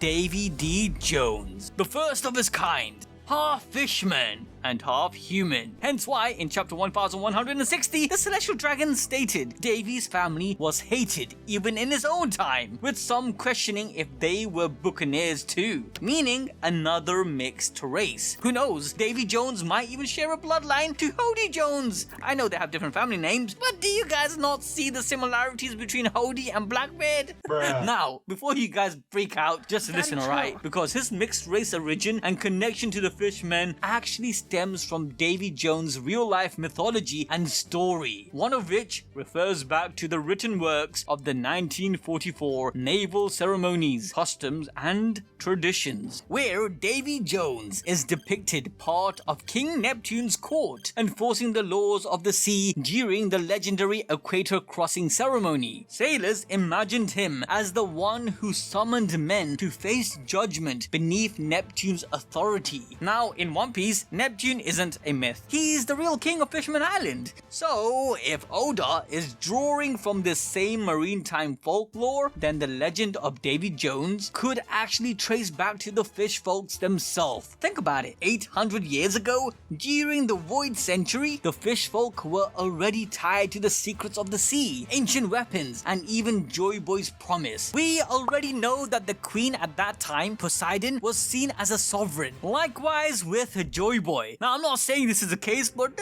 Davy D. Jones, the first of his kind, half fishman and half human. Hence why in chapter 1160 the Celestial Dragon stated Davy's family was hated even in his own time, with some questioning if they were buccaneers too, meaning another mixed race. Who knows, Davy Jones might even share a bloodline to Hody Jones. I know they have different family names, but do you guys not see the similarities between Hody and Blackbeard? Now, before you guys freak out, just listen, alright? Because his mixed race origin and connection to the fishmen actually stems from Davy Jones' real-life mythology and story, one of which refers back to the written works of the 1944 naval ceremonies, customs, and traditions, where Davy Jones is depicted part of King Neptune's court, enforcing the laws of the sea during the legendary equator crossing ceremony. Sailors imagined him as the one who summoned men to face judgment beneath Neptune's authority. Now, in One Piece, Neptune isn't a myth. He's the real king of Fishman Island. So, if Oda is drawing from this same maritime folklore, then the legend of Davy Jones could actually trace back to the fish folks themselves. Think about it. 800 years ago, during the Void Century, the fish folk were already tied to the secrets of the sea, ancient weapons, and even Joy Boy's promise. We already know that the queen at that time, Poseidon, was seen as a sovereign. Likewise with Joy Boy. Now, I'm not saying this is the case, but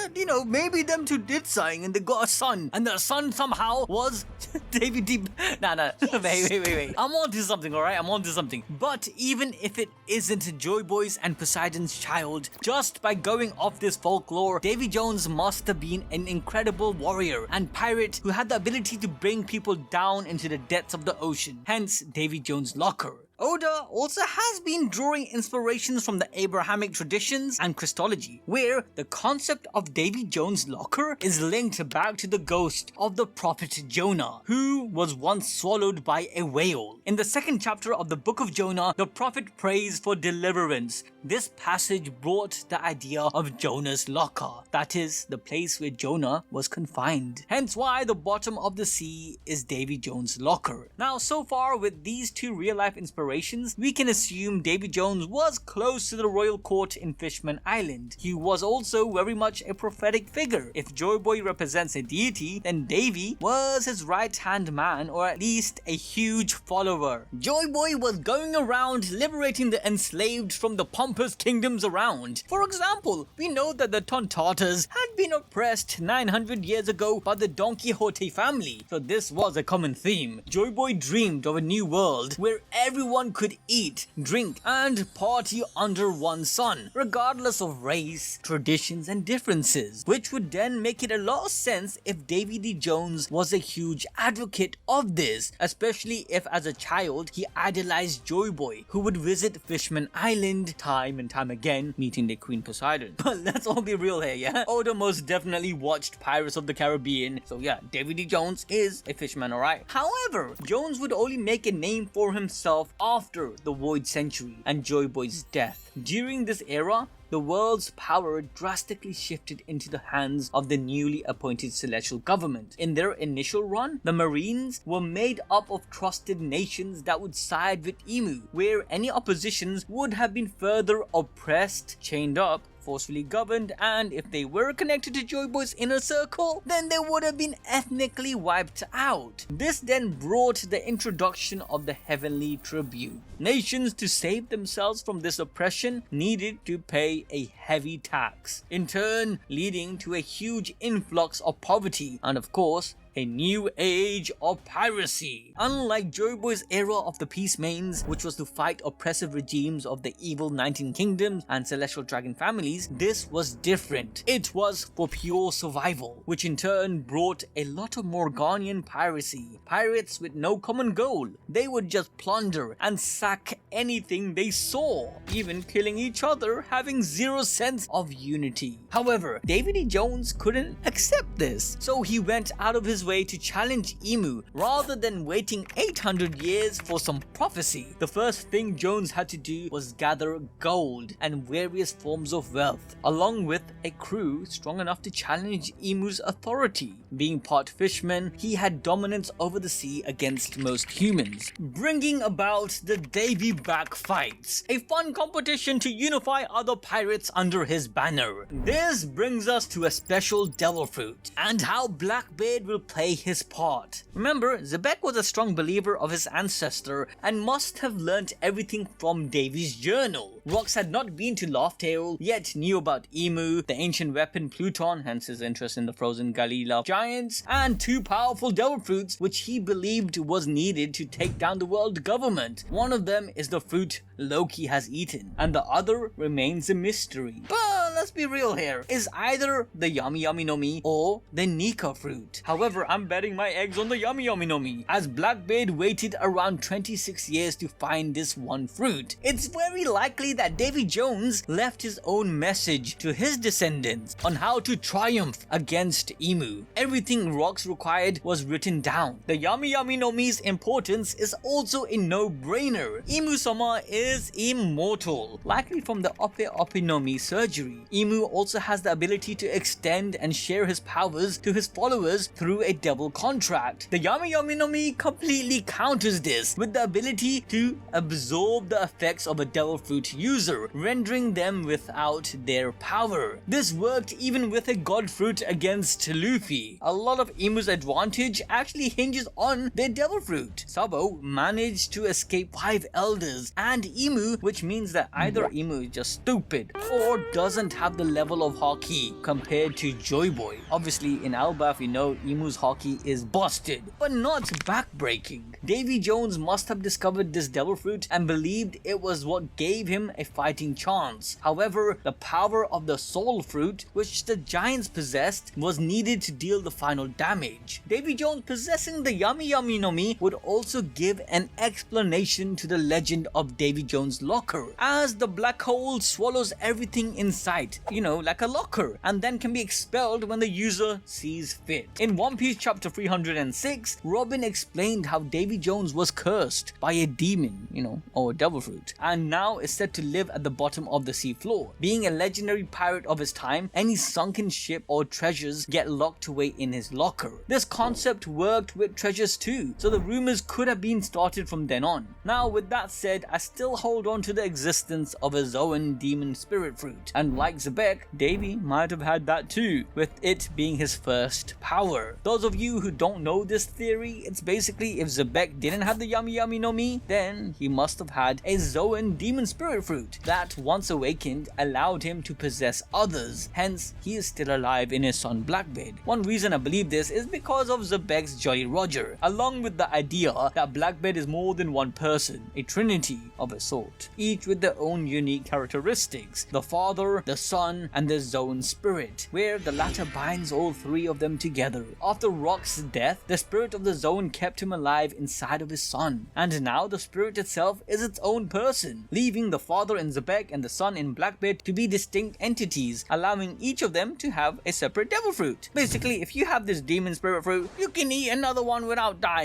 maybe them two did something and they got a son, and the son somehow was Davy D. Nah, wait. I'm on to something, alright? I'm on to something. But even if it isn't Joy Boy's and Poseidon's child, just by going off this folklore, Davy Jones must have been an incredible warrior and pirate who had the ability to bring people down into the depths of the ocean. Hence, Davy Jones' locker. Oda also has been drawing inspirations from the Abrahamic traditions and Christology, where the concept of Davy Jones' locker is linked back to the ghost of the prophet Jonah, who was once swallowed by a whale. In the second chapter of the book of Jonah, the prophet prays for deliverance. This passage brought the idea of Jonah's locker, that is, the place where Jonah was confined. Hence why the bottom of the sea is Davy Jones' locker. Now, so far with these two real-life inspirations, we can assume Davy Jones was close to the royal court in Fishman Island. He was also very much a prophetic figure. If Joy Boy represents a deity, then Davy was his right-hand man, or at least a huge follower. Joy Boy was going around liberating the enslaved from the pompous kingdoms around. For example, we know that the Tontatas had been oppressed 900 years ago by the Don Quixote family, so this was a common theme. Joy Boy dreamed of a new world where everyone could eat, drink, and party under one sun, regardless of race, traditions, and differences, which would then make it a lot of sense if Davy D. Jones was a huge advocate of this, especially if as a child he idolized Joy Boy, who would visit Fishman Island time and time again, meeting the Queen Poseidon. But let's all be real here, yeah? Oda most definitely watched Pirates of the Caribbean, so yeah, Davy D. Jones is a fishman, alright? However, Jones would only make a name for himself after the Void Century and Joy Boy's death. During this era, the world's power drastically shifted into the hands of the newly appointed celestial government. In their initial run, the Marines were made up of trusted nations that would side with IMU, where any oppositions would have been further oppressed, chained up, forcefully governed, and if they were connected to Joy Boy's inner circle, then they would have been ethnically wiped out. This then brought the introduction of the Heavenly Tribute. Nations, to save themselves from this oppression, needed to pay a heavy tax, in turn leading to a huge influx of poverty and, of course, a new age of piracy. Unlike Joy Boy's era of the Peace Mains, which was to fight oppressive regimes of the evil 19 kingdoms and celestial dragon families, this was different. It was for pure survival, which in turn brought a lot of Morganian piracy. Pirates with no common goal. They would just plunder and sack anything they saw, even killing each other, having zero sense of unity. However, Davy D. Jones couldn't accept this, so he went out of his way to challenge IMU rather than waiting 800 years for some prophecy. The first thing Jones had to do was gather gold and various forms of wealth, along with a crew strong enough to challenge IMU's authority. Being part fisherman, he had dominance over the sea against most humans, bringing about the Davy Back Fights, a fun competition to unify other pirates under his banner. This brings us to a special devil fruit, and how Blackbeard will play his part. Remember, Zebek was a strong believer of his ancestor and must have learnt everything from Davy's journal. Rox had not been to Loftail, yet knew about IMU, the ancient weapon Pluton, hence his interest in the frozen Galila giants, and two powerful devil fruits which he believed was needed to take down the world government. One of them is the fruit Loki has eaten, and the other remains a mystery. But let's be real here, is either the Yami Yami no Mi or the Nika fruit. However, I'm betting my eggs on the Yami Yami no Mi, as Blackbeard waited around 26 years to find this one fruit. It's very likely that Davy Jones left his own message to his descendants on how to triumph against IMU. Everything Rox required was written down. The Yami Yami no Mi's importance is also a no-brainer. IMU-sama is immortal, likely from the Ope Ope no Mi surgery. IMU also has the ability to extend and share his powers to his followers through a double contract. The Yami Yami no Mi completely counters this with the ability to absorb the effects of a devil fruit user, rendering them without their power. This worked even with a god fruit against Luffy. A lot of IMU's advantage actually hinges on their devil fruit. Sabo managed to escape 5 elders and IMU, which means that either IMU is just stupid or doesn't have the level of hockey compared to Joy Boy. Obviously in Elbaf we know IMU's hockey is busted, but not backbreaking. Davy Jones must have discovered this devil fruit and believed it was what gave him a fighting chance. However, the power of the soul fruit, which the giants possessed, was needed to deal the final damage. Davy Jones possessing the Yami Yami no Mi would also give an explanation to the legend of Davy Jones' locker, as the black hole swallows everything in sight, like a locker, and then can be expelled when the user sees fit. In One Piece chapter 306, Robin explained how Davy Jones was cursed by a demon, or devil fruit, and now is said to live at the bottom of the sea floor. Being a legendary pirate of his time, any sunken ship or treasures get locked away in his locker. This concept worked with treasures too, so the rumors could have been started from then on. Now with that said, I still hold on to the existence of a Zoan demon spirit fruit, and like Zebek, Davy might have had that too, with it being his first power. Those of you who don't know this theory, it's basically if Zebek didn't have the Yami Yami no Mi, then he must have had a Zoan demon spirit fruit that once awakened allowed him to possess others, hence he is still alive in his son Blackbeard. One reason I believe this is because of Zebek's Jolly Roger, along with the idea that Blackbeard is more than one person, a trinity of a sort, each with their own unique characteristics: the father, the son, and the Zoan spirit, where the latter binds all three of them together. After Rock's death, the spirit of the Zoan kept him alive inside of his son, and now the spirit itself is its own person, leaving the father in Zebek and the son in Blackbeard to be distinct entities, allowing each of them to have a separate devil fruit. Basically, if you have this demon spirit fruit, you can eat another one without dying.